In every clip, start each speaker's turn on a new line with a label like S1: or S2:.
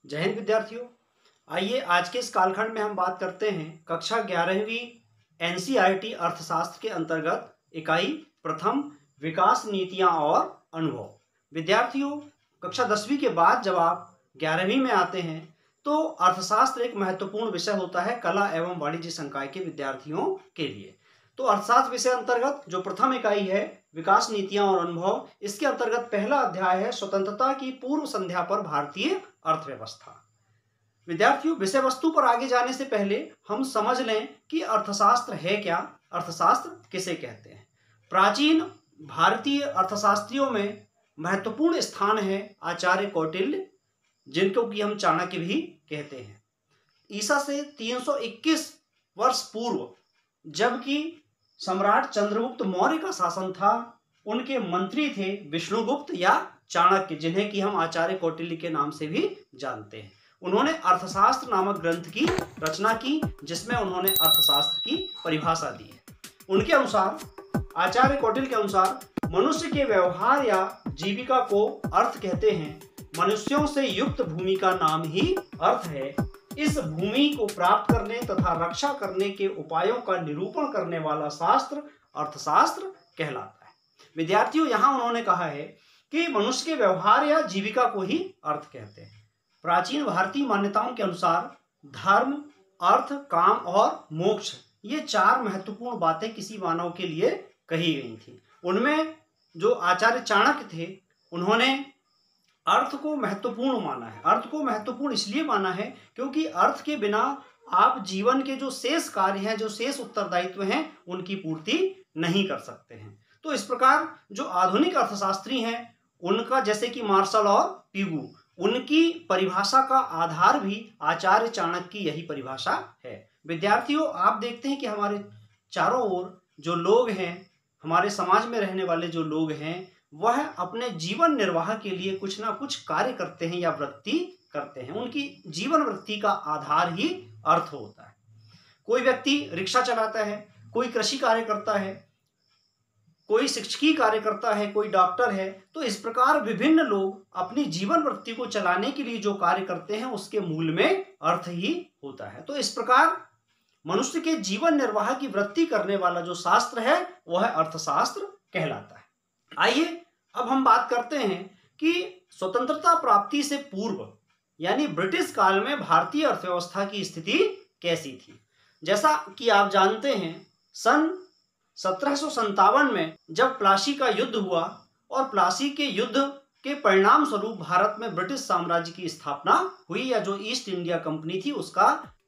S1: जय हिंद विद्यार्थियों। आइए आज के इस कालखंड में हम बात करते हैं कक्षा 11वीं एनसीईआरटी अर्थशास्त्र के अंतर्गत इकाई प्रथम विकास नीतियां और अनुभव। विद्यार्थियों, कक्षा 10वीं के बाद जब आप 11वीं में आते हैं तो अर्थशास्त्र एक महत्वपूर्ण विषय होता है कला एवं वाणिज्य संकाय के विद्यार्थियों के लिए। तो अर्थशास्त्र विषय अंतर्गत जो प्रथम इकाई है विकास नीतियां और अनुभव, इसके अंतर्गत पहला अध्याय है स्वतंत्रता की पूर्व संध्या पर भारतीय अर्थव्यवस्था। विद्यार्थियों, विषय वस्तु पर आगे जाने से पहले हम समझ लें कि अर्थशास्त्र है क्या, अर्थशास्त्र किसे कहते हैं। प्राचीन भारतीय अर्थशास्त्रियों में महत्वपूर्ण स्थान है आचार्य कौटिल्य, जिनको कि हम चाणक्य भी कहते हैं। ईसा से 321 वर्ष पूर्व जबकि सम्राट चंद्रगुप्त मौर्य का शासन था, उनके मंत्री थे विष्णुगुप्त या चाणक्य, जिन्हें कि हम आचार्य कौटिल्य के नाम से भी जानते हैं। उन्होंने अर्थशास्त्र नामक ग्रंथ की रचना की, जिसमें उन्होंने अर्थशास्त्र की परिभाषा दी है। उनके अनुसार, आचार्य कौटिल्य के अनुसार, मनुष्य के व्यवहार या जीविका को अर्थ कहते हैं। मनुष्यों से युक्त भूमि का नाम ही अर्थ है। इस भूमि को प्राप्त करने तथा रक्षा करने के उपायों का निरूपण करने वाला शास्त्र अर्थशास्त्र कहलाता है। विद्यार्थियों, यहाँ उन्होंने कहा है कि मनुष्य के व्यवहार या जीविका को ही अर्थ कहते हैं। प्राचीन भारतीय मान्यताओं के अनुसार धर्म, अर्थ, काम और मोक्ष, ये चार महत्वपूर्ण बातें किसी मानव के लिए कही गई थी। उनमें जो आचार्य चाणक्य थे, उन्होंने अर्थ को महत्वपूर्ण माना है। अर्थ को महत्वपूर्ण इसलिए माना है क्योंकि अर्थ के बिना आप जीवन के जो शेष कार्य हैं, जो शेष उत्तरदायित्व हैं, उनकी पूर्ति नहीं कर सकते हैं। तो इस प्रकार जो आधुनिक अर्थशास्त्री हैं, उनका जैसे कि मार्शल और पिगू, उनकी परिभाषा का आधार भी आचार्य चाणक्य की यही परिभाषा है। विद्यार्थियों, आप देखते हैं कि हमारे चारों ओर जो लोग हैं, हमारे समाज में रहने वाले जो लोग हैं, वह अपने जीवन निर्वाह के लिए कुछ ना कुछ कार्य करते हैं या वृत्ति करते हैं। उनकी जीवन वृत्ति का आधार ही अर्थ होता है। कोई व्यक्ति रिक्शा चलाता है, कोई कृषि कार्य करता है, कोई शिक्षकीय कार्य करता है, कोई डॉक्टर है। तो इस प्रकार विभिन्न लोग अपनी जीवन वृत्ति को चलाने के लिए जो कार्य करते हैं, उसके मूल में अर्थ ही होता है। तो इस प्रकार मनुष्य के जीवन निर्वाह की वृत्ति करने वाला जो शास्त्र है, वह अर्थशास्त्र कहलाता है। आइए अब हम बात करते हैं कि स्वतंत्रता प्राप्ति से पूर्व यानी ब्रिटिश काल में भारतीय अर्थव्यवस्था की स्थिति कैसी थी। जैसा कि आप जानते हैं, सन 1757 में जब प्लासी का युद्ध हुआ और प्लासी के युद्ध के परिणाम स्वरूप भारत में ब्रिटिश साम्राज्य की स्थापना हुई, या जो ईस्ट इंडिया कंपनी थी उसका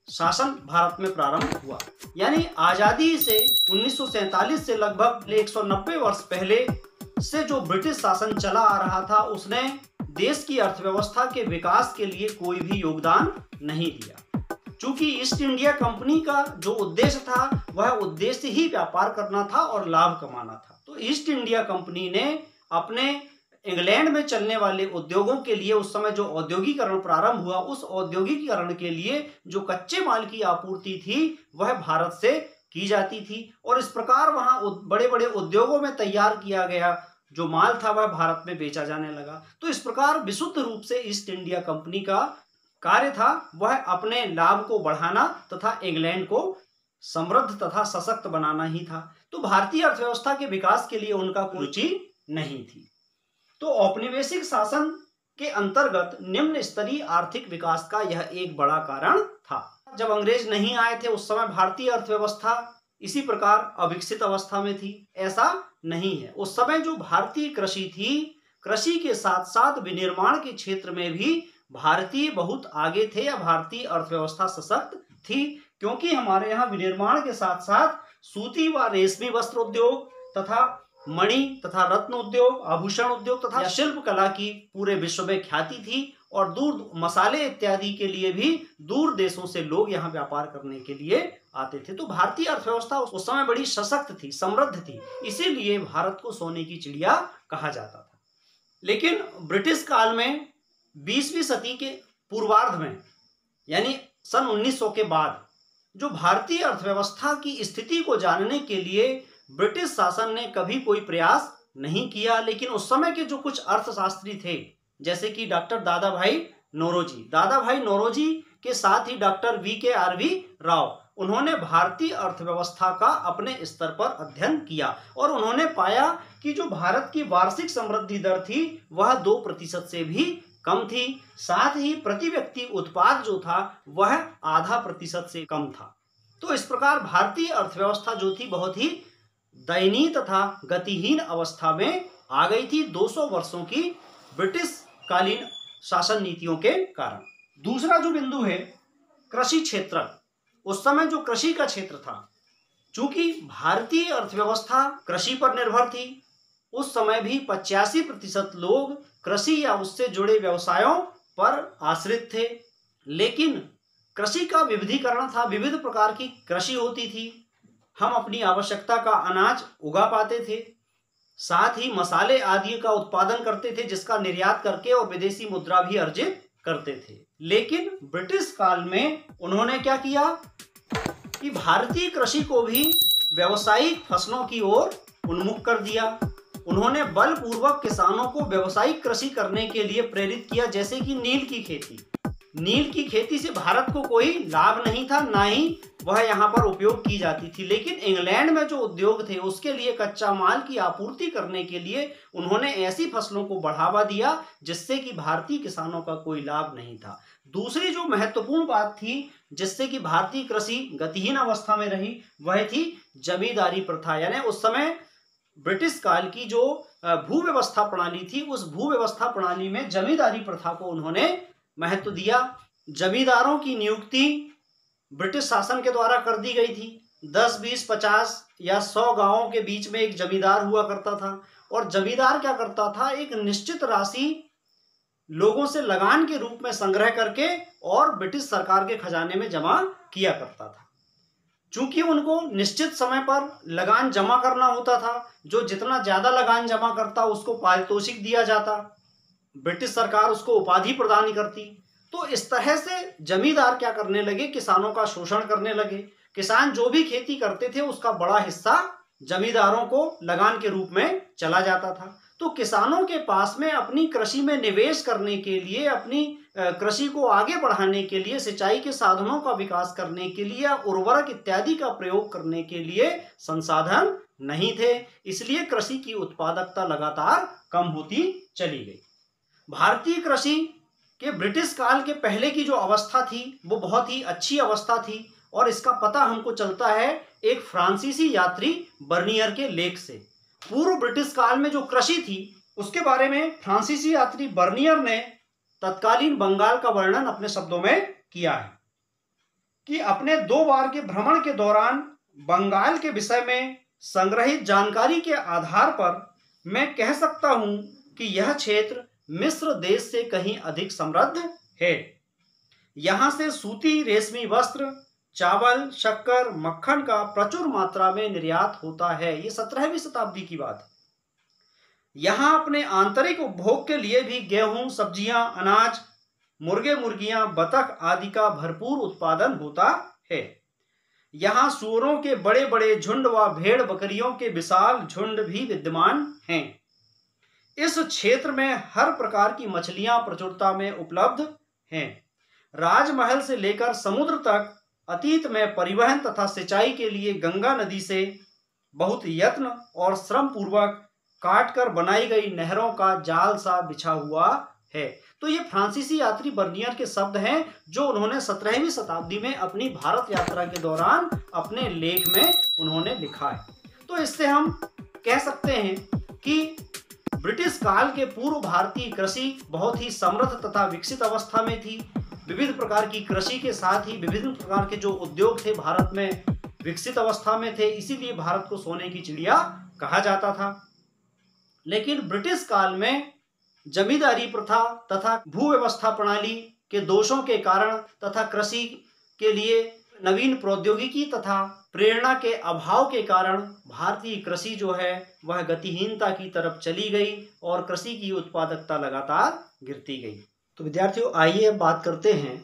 S1: शासन भारत में प्रारंभ हुआ। यानी आजादी से 1947 से लगभग 190 वर्ष पहले से जो ब्रिटिश शासन चला आ रहा था, उसने देश की अर्थव्यवस्था के विकास के लिए कोई भी योगदान नहीं दिया। चूंकि ईस्ट इंडिया कंपनी का जो उद्देश्य था, वह उद्देश्य ही व्यापार करना था और लाभ कमाना था। तो ईस्ट इंडिया कंपनी ने अपने इंग्लैंड में चलने वाले उद्योगों के लिए, उस समय जो औद्योगिकरण प्रारंभ हुआ, उस औद्योगिकरण के लिए जो कच्चे माल की आपूर्ति थी, वह भारत से की जाती थी। और इस प्रकार वहां बड़े बड़े उद्योगों में तैयार किया गया जो माल था, वह भारत में बेचा जाने लगा। तो इस प्रकार विशुद्ध रूप से ईस्ट इंडिया कंपनी का कार्य था, वह अपने लाभ को बढ़ाना तथा इंग्लैंड को समृद्ध तथा सशक्त बनाना ही था। तो भारतीय अर्थव्यवस्था के विकास के लिए उनका कोई रुचि नहीं थी। तो औपनिवेशिक शासन के अंतर्गत निम्न स्तरीय आर्थिक विकास का यह एक बड़ा कारण था। जब अंग्रेज नहीं आए थे, उस समय भारतीय अर्थव्यवस्था इसी प्रकार अविकसित अवस्था में थी, ऐसा नहीं है। उस समय जो भारतीय कृषि थी, कृषि के साथ साथ विनिर्माण के क्षेत्र में भी भारतीय बहुत आगे थे, या भारतीय अर्थव्यवस्था सशक्त थी, क्योंकि हमारे यहाँ विनिर्माण के साथ साथ सूती व रेशमी वस्त्र उद्योग तथा मणि तथा रत्न उद्योग, आभूषण उद्योग तथा शिल्प कला की पूरे विश्व में ख्याति थी। और दूर मसाले इत्यादि के लिए भी दूर देशों से लोग यहाँ व्यापार करने के लिए आते थे। तो भारतीय अर्थव्यवस्था उस समय बड़ी सशक्त थी, समृद्ध थी, इसीलिए भारत को सोने की चिड़िया कहा जाता था। लेकिन ब्रिटिश काल में 20वीं सदी के पूर्वार्ध में, यानी सन 1900 के बाद, जो भारतीय अर्थव्यवस्था की स्थिति को जानने के लिए ब्रिटिश शासन ने कभी कोई प्रयास नहीं किया। लेकिन उस समय के जो कुछ अर्थशास्त्री थे, जैसे कि डॉक्टर दादा भाई नौरोजी। दादा भाई नौरोजी के साथ ही डॉक्टर VKRV राव, उन्होंने भारतीय अर्थव्यवस्था का अपने स्तर पर अध्ययन किया और उन्होंने पाया कि जो भारत की वार्षिक समृद्धि दर थी वह 2% से भी कम थी। साथ ही प्रति व्यक्ति उत्पाद जो था वह 0.5% से कम था। तो इस प्रकार भारतीय अर्थव्यवस्था जो थी बहुत ही दयनीय तथा गतिहीन अवस्था में आ गई थी 200 वर्षों की ब्रिटिश कालीन शासन नीतियों के कारण। दूसरा जो बिंदु है कृषि क्षेत्र, उस समय जो कृषि का क्षेत्र था, चूंकि भारतीय अर्थव्यवस्था कृषि पर निर्भर थी, उस समय भी 85% लोग कृषि या उससे जुड़े व्यवसायों पर आश्रित थे। लेकिन कृषि का विविधीकरण था, विविध प्रकार की कृषि होती थी, हम अपनी आवश्यकता का अनाज उगा पाते थे, साथ ही मसाले आदि का उत्पादन करते थे जिसका निर्यात करके और विदेशी मुद्रा भी अर्जित करते थे। लेकिन ब्रिटिश काल में उन्होंने क्या किया कि भारतीय कृषि को भी व्यावसायिक फसलों की ओर उन्मुख कर दिया। उन्होंने बलपूर्वक किसानों को व्यावसायिक कृषि करने के लिए प्रेरित किया, जैसे कि नील की खेती। नील की खेती से भारत को कोई लाभ नहीं था, ना ही वह यहाँ पर उपयोग की जाती थी। लेकिन इंग्लैंड में जो उद्योग थे उसके लिए कच्चा माल की आपूर्ति करने के लिए उन्होंने ऐसी फसलों को बढ़ावा दिया जिससे कि भारतीय किसानों का कोई लाभ नहीं था। दूसरी जो महत्वपूर्ण बात थी जिससे कि भारतीय कृषि गतिहीन अवस्था में रही वह थी जमींदारी प्रथा। यानी उस समय ब्रिटिश काल की जो भू व्यवस्था प्रणाली थी, उस भू व्यवस्था प्रणाली में जमींदारी प्रथा को उन्होंने महत्व दिया। जमींदारों की नियुक्ति ब्रिटिश शासन के द्वारा कर दी गई थी। 10, 20, 50 या 100 गांवों के बीच में एक जमींदार हुआ करता था और जमींदार क्या करता था, एक निश्चित राशि लोगों से लगान के रूप में संग्रह करके और ब्रिटिश सरकार के खजाने में जमा किया करता था। चूंकि उनको निश्चित समय पर लगान जमा करना होता था, जो जितना ज्यादा लगान जमा करता उसको पारितोषिक दिया जाता, ब्रिटिश सरकार उसको उपाधि प्रदान करती। तो इस तरह से जमींदार क्या करने लगे, किसानों का शोषण करने लगे। किसान जो भी खेती करते थे उसका बड़ा हिस्सा जमींदारों को लगान के रूप में चला जाता था। तो किसानों के पास में अपनी कृषि में निवेश करने के लिए, अपनी कृषि को आगे बढ़ाने के लिए, सिंचाई के साधनों का विकास करने के लिए, उर्वरक इत्यादि का प्रयोग करने के लिए संसाधन नहीं थे। इसलिए कृषि की उत्पादकता लगातार कम होती चली गई। भारतीय कृषि के ब्रिटिश काल के पहले की जो अवस्था थी वो बहुत ही अच्छी अवस्था थी और इसका पता हमको चलता है एक फ्रांसीसी यात्री बर्नियर के लेख से। पूर्व ब्रिटिश काल में जो कृषि थी उसके बारे में फ्रांसीसी यात्री बर्नियर ने तत्कालीन बंगाल का वर्णन अपने शब्दों में किया है कि अपने 2 बार के भ्रमण के दौरान बंगाल के विषय में संग्रहित जानकारी के आधार पर मैं कह सकता हूं कि यह क्षेत्र मिस्र देश से कहीं अधिक समृद्ध है। यहां से सूती रेशमी वस्त्र, चावल, शक्कर, मक्खन का प्रचुर मात्रा में निर्यात होता है। ये 17वीं शताब्दी की बात है। यहां अपने आंतरिक उपभोग के लिए भी गेहूं, सब्जियां, अनाज, मुर्गे मुर्गियां, बतख आदि का भरपूर उत्पादन होता है। यहां सूअरों के बड़े बड़े झुंड व भेड़ बकरियों के विशाल झुंड भी विद्यमान हैं। इस क्षेत्र में हर प्रकार की मछलियां प्रचुरता में उपलब्ध हैं। राजमहल से लेकर समुद्र तक अतीत में परिवहन तथा सिंचाई के लिए गंगा नदी से बहुत यत्न और श्रम पूर्वक काटकर बनाई गई नहरों का जाल सा बिछा हुआ है। तो ये फ्रांसीसी यात्री बर्नियर के शब्द हैं जो उन्होंने 17वीं शताब्दी में अपनी भारत यात्रा के दौरान अपने लेख में उन्होंने लिखा है। तो इससे हम कह सकते हैं कि ब्रिटिश काल के पूर्व भारतीय कृषि बहुत ही समृद्ध तथा विकसित अवस्था में थी। विविध प्रकार की कृषि के साथ ही विभिन्न प्रकार के जो उद्योग थे भारत में विकसित अवस्था में थे, इसीलिए भारत को सोने की चिड़िया कहा जाता था। लेकिन ब्रिटिश काल में जमींदारी प्रथा तथा भू व्यवस्था प्रणाली के दोषों के कारण तथा कृषि के लिए नवीन प्रौद्योगिकी तथा प्रेरणा के अभाव के कारण भारतीय कृषि जो है वह गतिहीनता की तरफ चली गई और कृषि की उत्पादकता लगातार गिरती गई। तो विद्यार्थियों, आइए अब बात करते हैं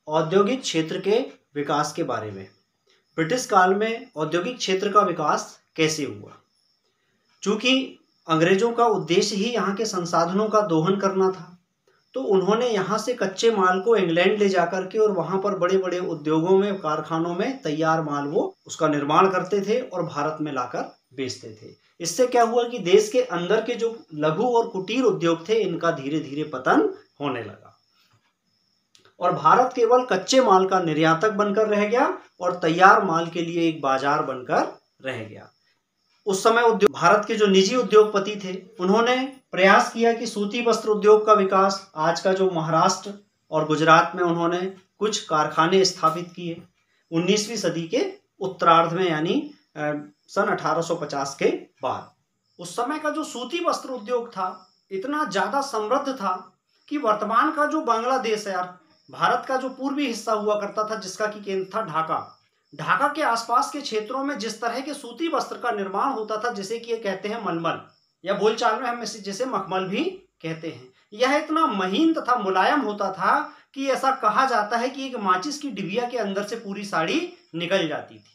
S1: औद्योगिक क्षेत्र के विकास के बारे में। ब्रिटिश काल में औद्योगिक क्षेत्र का विकास कैसे हुआ? चूंकि अंग्रेजों का उद्देश्य ही यहाँ के संसाधनों का दोहन करना था, तो उन्होंने यहाँ से कच्चे माल को इंग्लैंड ले जाकर के और वहाँ पर बड़े बड़े उद्योगों में, कारखानों में तैयार माल वो उसका निर्माण करते थे और भारत में लाकर बेचते थे। इससे क्या हुआ कि देश के अंदर के जो लघु और कुटीर उद्योग थे, इनका धीरे धीरे पतन होने लगा और भारत केवल कच्चे माल का निर्यातक बनकर रह गया और तैयार माल के लिए एक बाजार बनकर रह गया। उस समय भारत के जो निजी उद्योगपति थे, उन्होंने प्रयास किया कि सूती वस्त्र उद्योग का विकास, आज का जो महाराष्ट्र और गुजरात में उन्होंने कुछ कारखाने स्थापित किए 19वीं सदी के उत्तरार्ध में, यानी सन 1850 के बाद। उस समय का जो सूती वस्त्र उद्योग था इतना ज्यादा समृद्ध था कि वर्तमान का जो बांग्लादेश है, भारत का जो पूर्वी हिस्सा हुआ करता था, जिसका की केंद्र था ढाका के आसपास के क्षेत्रों में जिस तरह के सूती वस्त्र का निर्माण होता था, जैसे कि ये कहते हैं मलमल, या बोलचाल में हम जिसे मखमल भी कहते हैं, यह इतना महीन तथा मुलायम होता था कि ऐसा कहा जाता है कि एक माचिस की डिबिया के अंदर से पूरी साड़ी निकल जाती थी।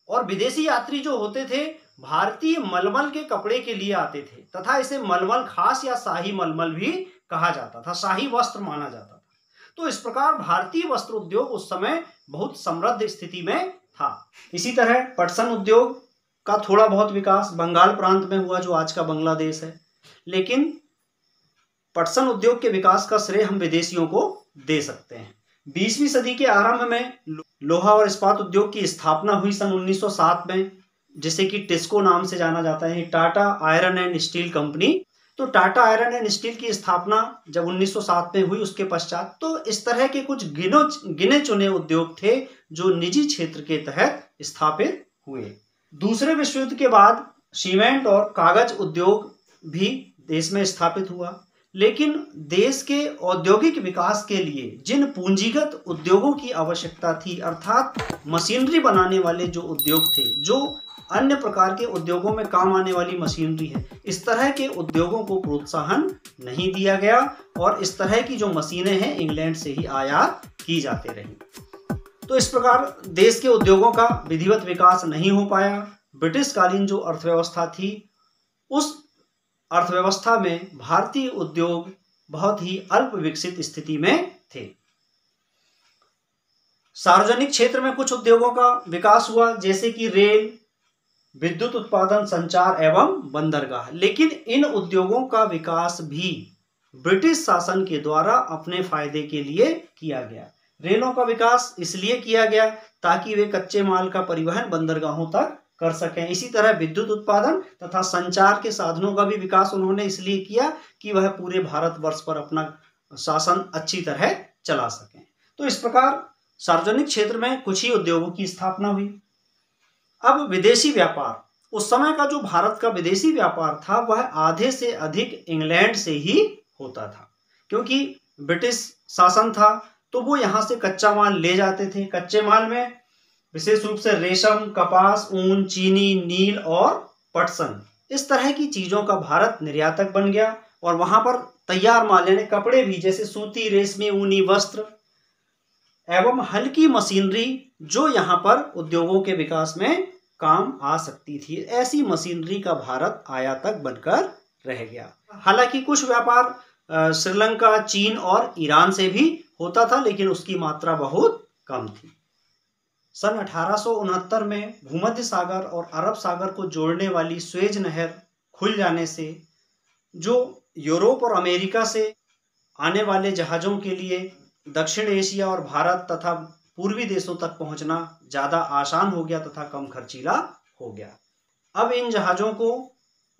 S1: और विदेशी यात्री जो होते थे भारतीय मलमल के कपड़े के लिए आते थे तथा इसे मलमल खास या शाही मलमल भी कहा जाता था, शाही वस्त्र माना जाता था। तो इस प्रकार भारतीय वस्त्र उद्योग उस समय बहुत समृद्ध स्थिति में था। इसी तरह पटसन उद्योग का थोड़ा बहुत विकास बंगाल प्रांत में हुआ, जो आज का बांग्लादेश है, लेकिन पटसन उद्योग के विकास का श्रेय हम विदेशियों को दे सकते हैं। 20वीं सदी के आरंभ में लोहा और इस्पात उद्योग की स्थापना हुई सन 1907 में, जिसे कि टिस्को नाम से जाना जाता है, Tata iron and steel company. तो टाटा आयरन एंड स्टील की स्थापना जब 1907 में हुई, उसके पश्चात तो इस तरह के कुछ गिने चुने उद्योग थे जो निजी क्षेत्र के तहत स्थापित हुए। दूसरे विश्व युद्ध के बाद सीमेंट और कागज उद्योग भी देश में स्थापित हुआ, लेकिन देश के औद्योगिक विकास के लिए जिन पूंजीगत उद्योगों की आवश्यकता थी, अर्थात मशीनरी बनाने वाले जो उद्योग थे, जो अन्य प्रकार के उद्योगों में काम आने वाली मशीनरी है, इस तरह के उद्योगों को प्रोत्साहन नहीं दिया गया और इस तरह की जो मशीनें हैं इंग्लैंड से ही आयात की जाती रही। तो इस प्रकार देश के उद्योगों का विधिवत विकास नहीं हो पाया। ब्रिटिश कालीन जो अर्थव्यवस्था थी, उस अर्थव्यवस्था में भारतीय उद्योग बहुत ही अल्प विकसित स्थिति में थे। सार्वजनिक क्षेत्र में कुछ उद्योगों का विकास हुआ, जैसे कि रेल, विद्युत उत्पादन, संचार एवं बंदरगाह, लेकिन इन उद्योगों का विकास भी ब्रिटिश शासन के द्वारा अपने फायदे के लिए किया गया। रेलों का विकास इसलिए किया गया ताकि वे कच्चे माल का परिवहन बंदरगाहों तक कर सकें। इसी तरह विद्युत उत्पादन तथा संचार के साधनों का भी विकास उन्होंने इसलिए किया कि वह पूरे भारतवर्ष पर अपना शासन अच्छी तरह चला सकें। तो इस प्रकार सार्वजनिक क्षेत्र में कुछ ही उद्योगों की स्थापना हुई। अब विदेशी व्यापार, उस समय का जो भारत का विदेशी व्यापार था वह आधे से अधिक इंग्लैंड से ही होता था, क्योंकि ब्रिटिश शासन था तो वो यहाँ से कच्चा माल ले जाते थे। कच्चे माल में विशेष रूप से रेशम, कपास, ऊन, चीनी, नील और पटसन, इस तरह की चीजों का भारत निर्यातक बन गया और वहां पर तैयार माल यानी कपड़े भी, जैसे सूती, रेशमी, ऊनी वस्त्र एवं हल्की मशीनरी जो यहाँ पर उद्योगों के विकास में काम आ सकती थी, ऐसी मशीनरी का भारत आयातक बनकर रह गया। हालांकि कुछ व्यापार श्रीलंका, चीन और ईरान से भी होता था, लेकिन उसकी मात्रा बहुत कम थी। सन 1869 में भूमध्य सागर और अरब सागर को जोड़ने वाली स्वेज नहर खुल जाने से जो यूरोप और अमेरिका से आने वाले जहाज़ों के लिए दक्षिण एशिया और भारत तथा पूर्वी देशों तक पहुंचना ज़्यादा आसान हो गया तथा कम खर्चीला हो गया। अब इन जहाज़ों को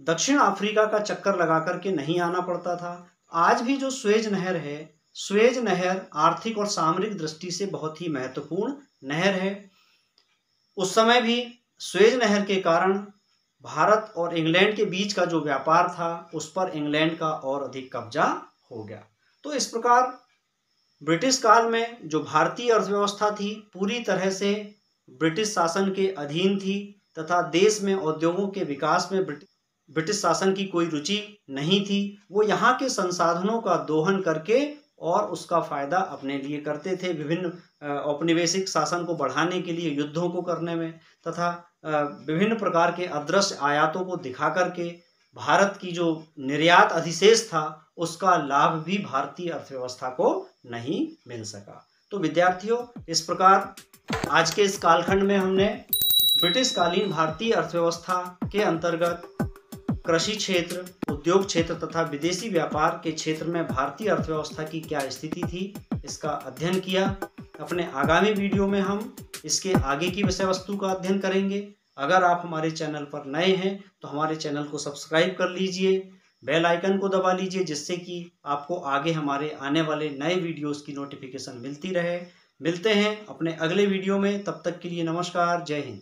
S1: दक्षिण अफ्रीका का चक्कर लगा करके नहीं आना पड़ता था। आज भी जो स्वेज नहर है, स्वेज नहर आर्थिक और सामरिक दृष्टि से बहुत ही महत्वपूर्ण नहर है। उस समय भी स्वेज नहर के कारण भारत और इंग्लैंड के बीच का जो व्यापार था उस पर इंग्लैंड का और अधिक कब्जा हो गया। तो इस प्रकार ब्रिटिश काल में जो भारतीय अर्थव्यवस्था थी पूरी तरह से ब्रिटिश शासन के अधीन थी तथा देश में उद्योगों के विकास में ब्रिटिश शासन की कोई रुचि नहीं थी। वो यहाँ के संसाधनों का दोहन करके और उसका फायदा अपने लिए करते थे, विभिन्न औपनिवेशिक शासन को बढ़ाने के लिए, युद्धों को करने में तथा विभिन्न प्रकार के अदृश्य आयातों को दिखा करके भारत की जो निर्यात अधिशेष था उसका लाभ भी भारतीय अर्थव्यवस्था को नहीं मिल सका। तो विद्यार्थियों, इस प्रकार आज के इस कालखंड में हमने ब्रिटिश कालीन भारतीय अर्थव्यवस्था के अंतर्गत कृषि क्षेत्र, उद्योग क्षेत्र तथा विदेशी व्यापार के क्षेत्र में भारतीय अर्थव्यवस्था की क्या स्थिति थी, इसका अध्ययन किया। अपने आगामी वीडियो में हम इसके आगे की विषय वस्तु का अध्ययन करेंगे। अगर आप हमारे चैनल पर नए हैं तो हमारे चैनल को सब्सक्राइब कर लीजिए, बेल आइकन को दबा लीजिए, जिससे कि आपको आगे हमारे आने वाले नए वीडियोस की नोटिफिकेशन मिलती रहे। मिलते हैं अपने अगले वीडियो में, तब तक के लिए नमस्कार, जय हिंद।